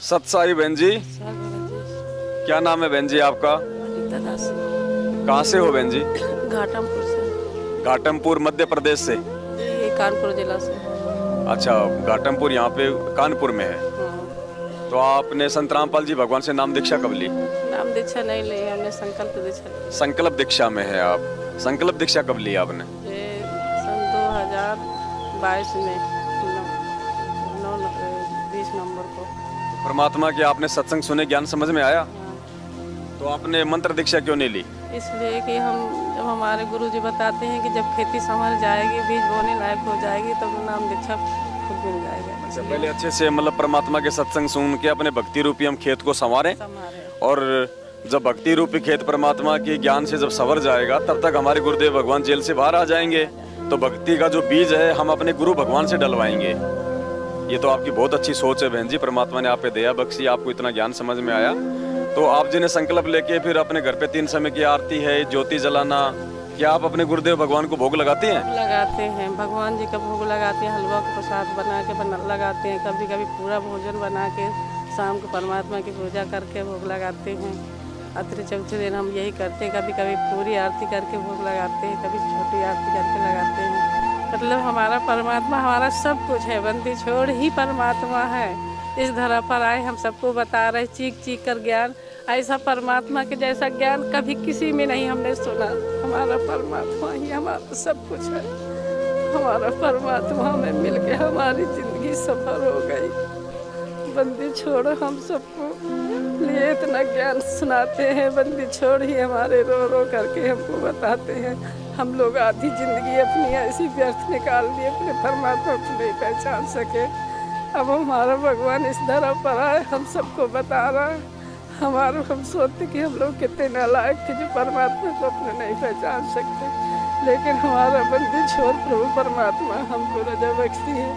सत साई बहन जी, क्या नाम है बहन जी आपका? कहाँ से हो बहन जी? घाटमपुर से। घाटमपुर मध्य प्रदेश से। ये कानपुर जिला से। अच्छा, घाटमपुर यहाँ पे कानपुर में है। हाँ। तो आपने संत रामपाल जी भगवान से नाम दीक्षा कब ली? नाम दीक्षा नहीं ली, हमने संकल्प दीक्षा ली। संकल्प दीक्षा में है आप। संकल्प दीक्षा कब ली आपने? ये सन 2022 में 20 नवंबर को। परमात्मा के आपने सत्संग सुने, ज्ञान समझ में आया? हाँ। तो आपने मंत्र दीक्षा क्यों नहीं ली? इसलिए कि हम जब हमारे गुरु जी बताते हैं कि जब खेती संभल जाएगी, बीज बोने लायक हो जाएगी, तब नाम दीक्षा खुद मिल जाएगा। अच्छा, पहले अच्छे से मतलब परमात्मा के सत्संग सुन के अपने भक्ति रूपी हम खेत को संवारें, और जब भक्ति रूपी खेत परमात्मा के ज्ञान से जब संवर जाएगा, तब तक हमारे गुरुदेव भगवान जेल से बाहर आ जाएंगे। तो भक्ति का जो बीज है हम अपने गुरु भगवान से डलवाएंगे। ये तो आपकी बहुत अच्छी सोच है बहन जी, परमात्मा ने आप पे दया बख्शी, आपको इतना ज्ञान समझ में आया। तो आप जिन्हें संकल्प लेके फिर अपने घर पे 3 समय की आरती है, ज्योति जलाना, क्या आप अपने गुरुदेव भगवान को भोग लगाते हैं? लगाते हैं, भगवान जी का भोग लगाते हैं, हलवा का प्रसाद बना के लगाते हैं, कभी कभी पूरा भोजन बना के शाम को परमात्मा की पूजा करके भोग लगाते हैं। अतिरिक्त चौथे दिन हम यही करते हैं, कभी कभी पूरी आरती करके भोग लगाते हैं, कभी छोटी आरती करके लगाते हैं। मतलब हमारा परमात्मा हमारा सब कुछ है, बंदी छोड़ ही परमात्मा है। इस धरा पर आए हम सबको बता रहे चीख चीख कर ज्ञान, ऐसा परमात्मा के जैसा ज्ञान कभी किसी में नहीं हमने सुना। हमारा परमात्मा ही हमारा सब कुछ है। हमारा परमात्मा में मिल के हमारी जिंदगी सफल हो गई। बंदी छोड़ हम सबको लिए इतना ज्ञान सुनाते हैं, बंदी छोड़ ही हमारे रो रो करके हमको बताते हैं। हम लोग आधी जिंदगी अपनी ऐसी व्यर्थ निकाल दी, अपने परमात्मा को नहीं पहचान सके। अब हमारा भगवान इस धरा पर आए, हम सबको बता रहा है। हम सोचते कि हम लोग कितने नालायक थे जो परमात्मा को अपने नहीं पहचान सकते, लेकिन हमारा बंदी छोड़ प्रभु परमात्मा हमको रजा बख्शी है।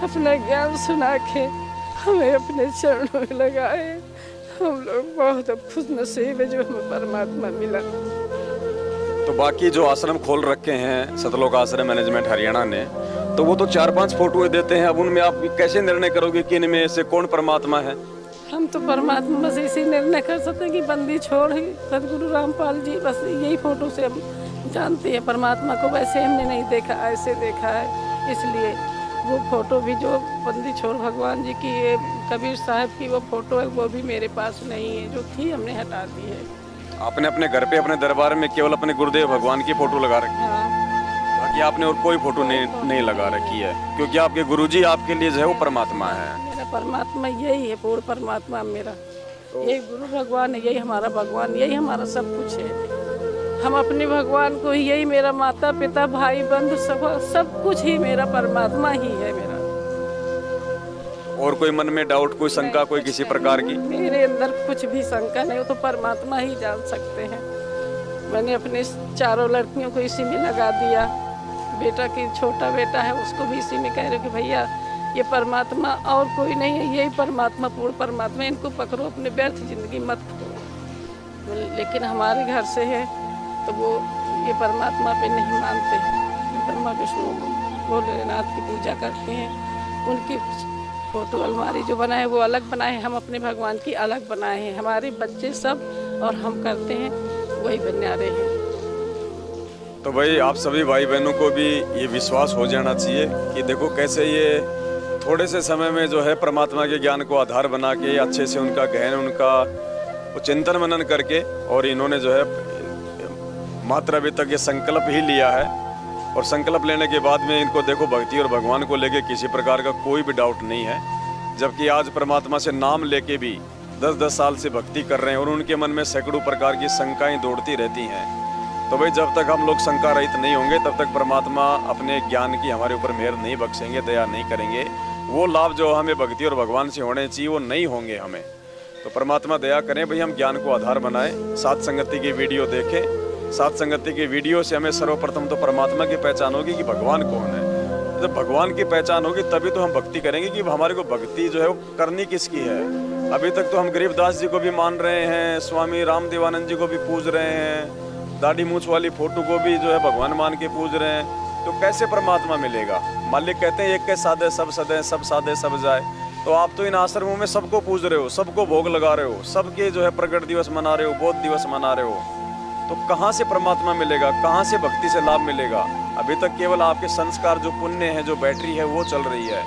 अपना ज्ञान सुना के हमें अपने चरणों में लगाए। हम लोग बहुत खुश नसीब है जो हमें परमात्मा मिला। तो बाकी जो आश्रम खोल रखे हैं सतलोक आश्रम मैनेजमेंट हरियाणा ने, तो वो तो 4-5 फोटोएं देते हैं। अब उनमें आप कैसे निर्णय करोगे कि इनमें से कौन परमात्मा है? हम तो परमात्मा बस इसी निर्णय कर सकते हैं कि बंदी छोड़ ही सदगुरु रामपाल जी, बस यही फोटो से हम जानते हैं परमात्मा को। वैसे हमने नहीं देखा, ऐसे देखा है। इसलिए वो फोटो भी जो बंदी छोड़ भगवान जी की, ये कबीर साहब की वो फोटो है, वो भी मेरे पास नहीं है। जो थी हमने हटा दी है। आपने अपने घर पे अपने दरबार में केवल अपने गुरुदेव भगवान की फोटो लगा रखी है? हाँ। बाकी आपने और कोई फोटो नहीं लगा रखी है, क्योंकि आपके गुरुजी आपके लिए जो है वो परमात्मा है। मेरा परमात्मा यही है, पूर्ण परमात्मा मेरा। यही गुरु भगवान है, यही हमारा भगवान, यही हमारा सब कुछ है। हम अपने भगवान को ही, यही मेरा माता पिता भाई बंधु सब कुछ ही मेरा परमात्मा ही है मेरा। और कोई मन में डाउट, कोई शंका, कोई किसी प्रकार की? मेरे अंदर कुछ भी शंका नहीं, वो तो परमात्मा ही जान सकते हैं। मैंने अपने 4 लड़कियों को इसी में लगा दिया। बेटा की छोटा बेटा है, उसको भी इसी में कह रहे कि भैया ये परमात्मा और कोई नहीं है, यही परमात्मा, पूर्ण परमात्मा, इनको पकड़ो, अपने व्यर्थ जिंदगी मत खो। लेकिन हमारे घर से है तो वो ये परमात्मा पे नहीं मानते हैं। ब्रह्मा विष्णु भोलेनाथ की पूजा करते हैं। उनकी फोटो अलमारी जो बनाए वो अलग बनाए, हम अपने भगवान की अलग बनाए हैं। हमारे बच्चे सब और हम करते हैं वही बना रहे हैं। तो भाई आप सभी भाई बहनों को भी ये विश्वास हो जाना चाहिए कि देखो कैसे ये थोड़े से समय में जो है परमात्मा के ज्ञान को आधार बना के अच्छे से उनका गहन उनका वो चिंतन मनन करके, और इन्होंने जो है मात्र अभी तक ये संकल्प ही लिया है। और संकल्प लेने के बाद में इनको देखो भक्ति और भगवान को लेके किसी प्रकार का कोई भी डाउट नहीं है। जबकि आज परमात्मा से नाम लेके भी 10-10 साल से भक्ति कर रहे हैं, और उनके मन में सैकड़ों प्रकार की शंकाएं दौड़ती रहती हैं। तो भाई जब तक हम लोग शंका रहित नहीं होंगे, तब तक परमात्मा अपने ज्ञान की हमारे ऊपर मेहर नहीं बख्शेंगे, दया नहीं करेंगे। वो लाभ जो हमें भक्ति और भगवान से होने चाहिए वो नहीं होंगे हमें। तो परमात्मा दया करें भाई, हम ज्ञान को आधार बनाएं, साथ संगति की वीडियो देखें। साथ संगति की वीडियो से हमें सर्वप्रथम तो परमात्मा की पहचान होगी कि भगवान कौन है। जब भगवान की पहचान होगी तभी तो हम भक्ति करेंगे कि हमारे को भक्ति जो है वो करनी किसकी है। अभी तक तो हम गरीबदास जी को भी मान रहे हैं, स्वामी रामदेवानंद जी को भी पूज रहे हैं, दाढ़ी मूछ वाली फोटो को भी जो है भगवान मान के पूज रहे हैं। तो कैसे परमात्मा मिलेगा? मालिक कहते हैं एक के साधे सब सदे, सब साधे सब जाए। तो आप तो इन आश्रमों में सबको पूज रहे हो, सबको भोग लगा रहे हो, सबके जो है प्रकट दिवस मना रहे हो, बौद्ध दिवस मना रहे हो, तो कहाँ से परमात्मा मिलेगा, कहाँ से भक्ति से लाभ मिलेगा? अभी तक केवल आपके संस्कार जो पुण्य है, जो बैटरी है वो चल रही है,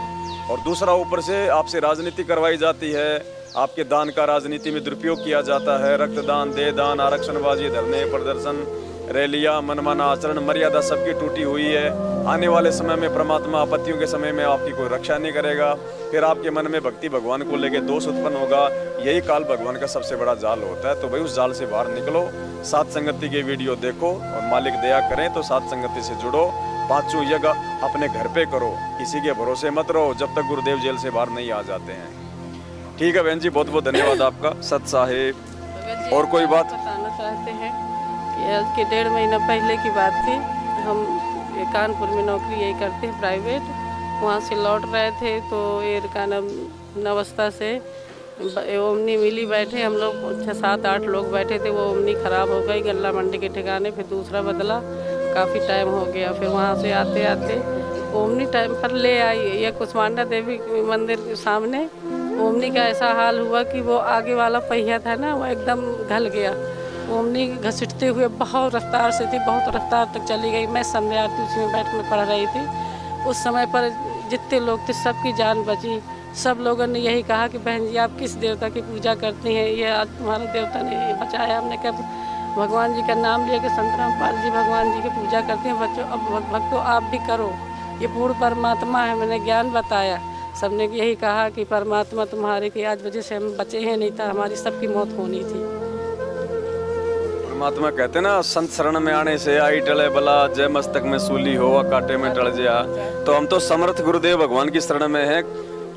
और दूसरा ऊपर से आपसे राजनीति करवाई जाती है, आपके दान का राजनीति में दुरुपयोग किया जाता है, रक्तदान, देहदान, आरक्षणबाजी, धरने, प्रदर्शन, रैलियां, मनमाना आचरण, मर्यादा सबकी टूटी हुई है। आने वाले समय में परमात्मा आपत्तियों के समय में आपकी कोई रक्षा नहीं करेगा, फिर आपके मन में भक्ति भगवान को लेके दोष उत्पन्न होगा। यही काल भगवान का सबसे बड़ा जाल होता है। तो भाई उस जाल से बाहर निकलो, सात संगति के वीडियो देखो, और मालिक दया करें तो सात संगति से जुड़ो, पांचों यज्ञ अपने घर पे करो, किसी के भरोसे मत रहो जब तक गुरुदेव जेल से बाहर नहीं आ जाते हैं। ठीक है बहन जी, बहुत बहुत धन्यवाद आपका। सत साहेब, और कोई बात बताना चाहते हैं कि आज के 1.5 महीना पहले की बात थी। हम कानपुर में नौकरी यही करते हैं प्राइवेट, वहाँ से लौट रहे थे तो ये का नाम नवस्था से ओमनी मिली, बैठे हम लोग 6-7-8 लोग बैठे थे। वो ओमनी ख़राब हो गई गल्ला मंडी के ठिकाने, फिर दूसरा बदला, काफ़ी टाइम हो गया। फिर वहाँ से आते आते ओमनी टाइम पर ले आई, ये कुष्मांडा देवी मंदिर के सामने ओमनी का ऐसा हाल हुआ कि वो आगे वाला पहिया था ना, वो एकदम घल गया। ओमनी घसीटते हुए बहुत रफ्तार से थी, बहुत रफ्तार तक चली गई। मैं समझाती उसमें बैठ में पढ़ रही थी। उस समय पर जितने लोग थे सबकी जान बची। सब लोगों ने यही कहा कि बहन जी आप किस देवता की पूजा करती हैं, ये आज तुम्हारा देवता ने ये बचाया। हमने कहा भगवान जी का नाम लिया कि संत रामपाल जी भगवान जी की पूजा करते हैं। बच्चों अब भक्तों आप भी करो, ये पूर्ण परमात्मा है। मैंने ज्ञान बताया, सबने यही कहा कि परमात्मा तुम्हारे की आज वजह से हम बचे हैं, नहीं था हमारी सबकी मौत होनी थी। परमात्मा कहते हैं ना, संत शरण में आने से आई टले बला, जय मस्तक में सूली हो कांटे में टल जा। तो हम तो समर्थ गुरुदेव भगवान की शरण में हैं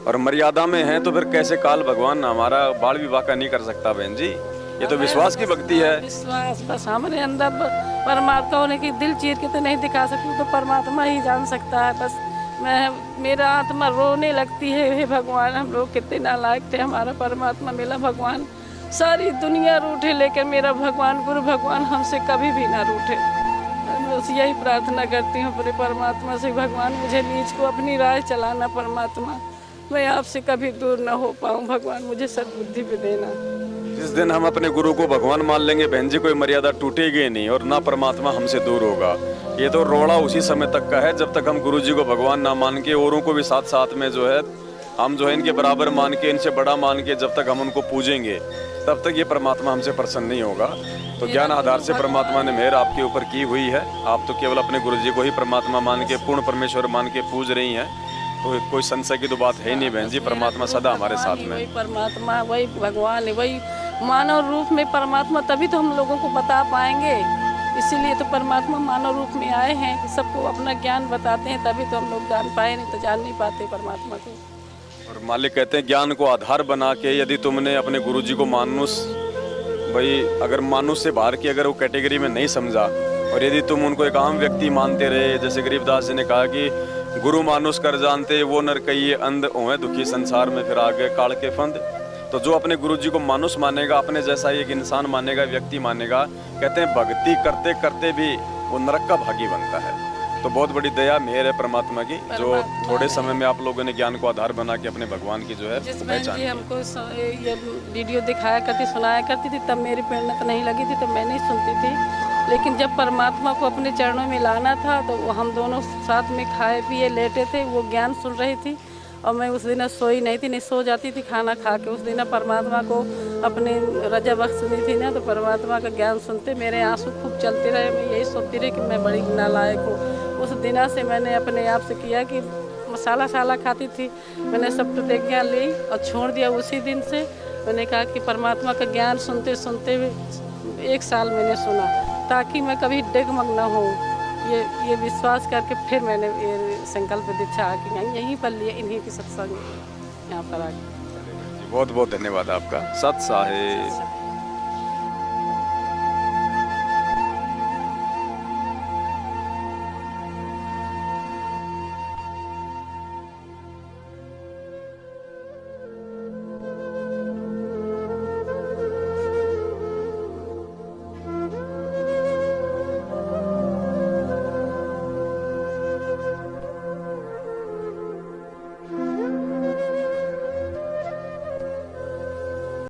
और मर्यादा में हैं, तो फिर कैसे काल भगवान हमारा बाल विवाह का नहीं कर सकता बहन जी? ये तो विश्वास की भक्ति है। विश्वास बस हमारे अंदर परमात्मा होने की दिल चीर के तो नहीं दिखा सकती, तो परमात्मा ही जान सकता है। बस मेरा आत्मा रोने लगती है, हे भगवान हम लोग कितने नालायक थे, हमारा परमात्मा मिला भगवान। सारी दुनिया रूठे लेकिन मेरा भगवान गुरु भगवान हमसे कभी भी ना रूठे। मैं बस यही प्रार्थना करती हूँ अपने परमात्मा से, भगवान मुझे नीच को अपनी राह चलाना, परमात्मा मैं आपसे कभी दूर ना हो पाऊँ, भगवान मुझे सद्बुद्धि भी देना। जिस दिन हम अपने गुरु को भगवान मान लेंगे बहन जी, कोई मर्यादा टूटेगी नहीं और ना परमात्मा हमसे दूर होगा। ये तो रोड़ा उसी समय तक का है जब तक हम गुरु जी को भगवान ना मान के औरों को भी साथ साथ में जो है हम जो है इनके बराबर मान के, इनसे बड़ा मान के जब तक हम उनको पूजेंगे तब तक ये परमात्मा हमसे प्रसन्न नहीं होगा। तो ज्ञान आधार से परमात्मा ने मेहर आपके ऊपर की हुई है। आप तो केवल अपने गुरु जी को ही परमात्मा मान के, पूर्ण परमेश्वर मान के पूज रही हैं, तो कोई संशय की तो बात है ही नहीं बहन जी। परमात्मा सदा हमारे साथ में। वही परमात्मा, वही भगवान है, वही मानव रूप में परमात्मा, तभी तो हम लोगों को बता पाएंगे। इसीलिए तो परमात्मा मानव रूप में आए हैं कि सबको अपना ज्ञान बताते हैं, तभी तो हम लोग जान पाए, नहीं तो जान नहीं पाते परमात्मा को। और मालिक कहते हैं ज्ञान को आधार बना के यदि तुमने अपने गुरु जी को मानुष, भाई अगर मानुष से बाहर की अगर वो कैटेगरी में नहीं समझा और यदि तुम उनको एक आम व्यक्ति मानते रहे, जैसे गरीबदास जी ने कहा कि गुरु मानुष कर जानते वो नर कहिए अंध होए दुखी संसार में फिर आगे काल के फंद। तो जो अपने गुरु जी को मानुष मानेगा, अपने जैसा एक इंसान मानेगा, व्यक्ति मानेगा, कहते हैं भक्ति करते करते भी वो नरक का भागी बनता है। तो बहुत बड़ी दया मेहर है परमात्मा की, जो थोड़े समय में आप लोगों ने ज्ञान को आधार बना के अपने भगवान की जो है पहचान। हमको ये वीडियो दिखाया करती, सुनाया करती थी, तब मेरी प्रेरणा तो नहीं लगी थी, तब मैं नहीं सुनती थी। लेकिन जब परमात्मा को अपने चरणों में लाना था तो हम दोनों साथ में खाए पिए लेटे थे, वो ज्ञान सुन रही थी और मैं उस दिन सोई नहीं थी, नहीं सो जाती थी खाना खा के। उस दिन परमात्मा को अपने रजा बख्शनी थी ना, तो परमात्मा का ज्ञान सुनते मेरे आंसू खूब चलते रहे। मैं यही सोचती रही कि मैं बड़ी नालायक हूँ। उस दिन से मैंने अपने आप से किया कि मसाला खाती थी, मैंने सब प्रतिज्ञा ली और छोड़ दिया। उसी दिन से मैंने कहा कि परमात्मा का ज्ञान सुनते सुनते 1 साल मैंने सुना, ताकि मैं कभी डगमग न हो। ये विश्वास करके फिर मैंने ये संकल्प दीक्षा की यहीं पर लिए, इन्हीं की सत्संग यहाँ पर आके। बहुत बहुत धन्यवाद आपका। सत साहेब।